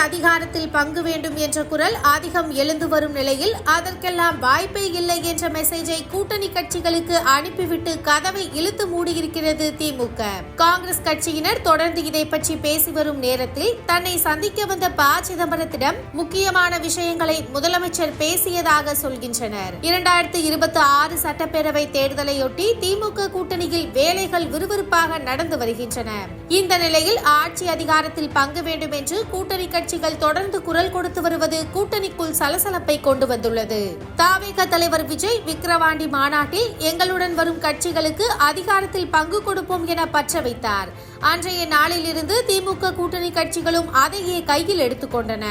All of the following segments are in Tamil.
அதிகாரத்தில் பங்கு வேண்டும் என்ற குரல் அதிகம் எழுந்து வரும் நிலையில் அதற்கெல்லாம் வாய்ப்பே இல்லை என்ற மெசேஜை கூட்டணி கட்சிகளுக்கு அனுப்பிவிட்டு கதவை இழுத்து மூடியிருக்கிறது திமுக. காங்கிரஸ் கட்சியினர் தொடர்ந்து இதை பற்றி பேசி வரும் நேரத்தில் தன்னை சந்திக்க வந்த ப. சிதம்பரத்திடம் முக்கியமான விஷயங்களை முதலமைச்சர் பேசியதாக சொல்கின்றனர். 2026 சட்டப்பேரவை தேர்தலையொட்டி திமுக கூட்டணியில் வேலைகள் விறுவிறுப்பாக நடந்து வருகின்றன. இந்த நிலையில் ஆட்சி அதிகாரத்தில் பங்கு வேண்டும் என்று கூட்டணி கட்சிகள் தொடர்ந்து குரல் கொடுத்து வருவது கூட்டணிக்குள் சலசலப்பை கொண்டு வந்துள்ளது. தாவேக தலைவர் விஜய் விக்கிரவாண்டி மாநாட்டில் எங்களுடன் வரும் கட்சிகளுக்கு அதிகாரத்தில் பங்கு கொடுப்போம் என பற்ற வைத்தார். அன்றைய நாளில் இருந்து திமுக கூட்டணி கட்சிகளும் அதையே கையில் எடுத்துக்கொண்டன.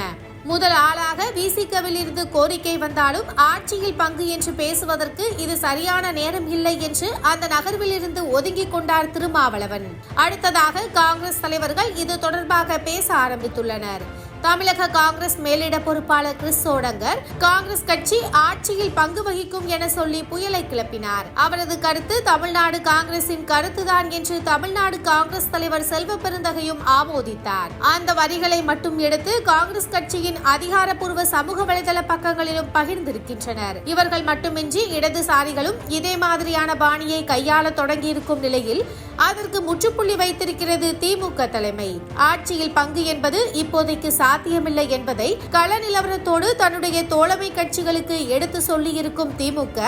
முதல் ஆளாக விசிகவில் இருந்து கோரிக்கை வந்தாலும் ஆட்சியில் பங்கு என்று பேசுவதற்கு இது சரியான நேரம் இல்லை என்று அந்த நகர்வில் இருந்து ஒதுங்கிக் கொண்டார் திருமாவளவன். அடுத்ததாக காங்கிரஸ் தலைவர்கள் இது தொடர்பாக பேச ஆரம்பித்துள்ளனர். தமிழக காங்கிரஸ் மேலிட பொறுப்பாளர் கிறிஸ் சோடங்கர் காங்கிரஸ் கட்சி ஆட்சியில் பங்கு வகிக்கும் என சொல்லி புயலை கிளப்பினார். அவரது கருத்து தமிழ்நாடு காங்கிரசின் கருத்துதான் என்று தமிழ்நாடு காங்கிரஸ் தலைவர் செல்வ பெருந்தகையும் ஆமோதித்தார். அந்த வரிகளை மட்டும் எடுத்து காங்கிரஸ் கட்சியின் அதிகாரப்பூர்வ சமூக வலைதள பக்கங்களிலும் பகிர்ந்திருக்கின்றனர். இவர்கள் மட்டுமின்றி இடதுசாரிகளும் இதே மாதிரியான பாணியை கையாள தொடங்கியிருக்கும் நிலையில் அதற்கு முற்றுப்புள்ளி வைத்திருக்கிறது திமுக தலைமை. ஆட்சியில் பங்கு என்பது இப்போதைக்கு சாத்தியமில்லை என்பதை கள நிலவரத்தோடு தன்னுடைய தோழமை கட்சிகளுக்கு எடுத்து சொல்லியிருக்கும் திமுக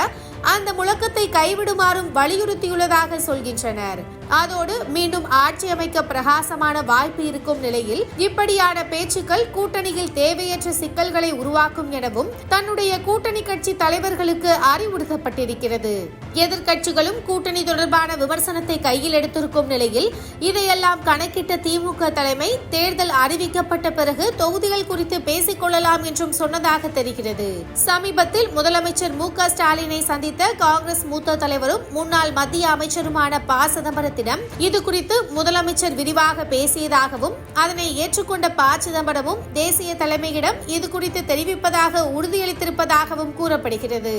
அந்த முழக்கத்தை கைவிடுமாறும் வலியுறுத்தியுள்ளதாக சொல்கின்றனர். அதோடு மீண்டும் ஆட்சி அமைக்க பிரகாசமான வாய்ப்பு இருக்கும் நிலையில் இப்படியான பேச்சுக்கள் கூட்டணியில் தேவையற்ற சிக்கல்களை உருவாக்கும் எனவும் தன்னுடைய கூட்டணி கட்சி தலைவர்களுக்கு அறிவுறுத்தப்பட்டிருக்கிறது. எதிர்க்கட்சிகளும் கூட்டணி தொடர்பான விமர்சனத்தை கையில் எடுத்திருக்கும் நிலையில் இதையெல்லாம் கணக்கிட்ட திமுக தலைமை தேர்தல் அறிவிக்கப்பட்ட பிறகு தொகுதிகள் குறித்து பேசிக் கொள்ளலாம் என்றும் சொன்னதாக தெரிகிறது. சமீபத்தில் முதலமைச்சர் மு க ஸ்டாலினை சந்தித்த காங்கிரஸ் மூத்த தலைவரும் முன்னாள் மத்திய அமைச்சருமான ப. சிதம்பரத்திடம் இது குறித்து முதலமைச்சர் விரிவாக பேசியதாகவும் அதனை ஏற்றுக்கொண்ட ப. சிதம்பரமும் தேசிய தலைமையிடம் இது குறித்து தெரிவிப்பதாக உறுதியளித்திருப்பதாகவும் கூறப்படுகிறது.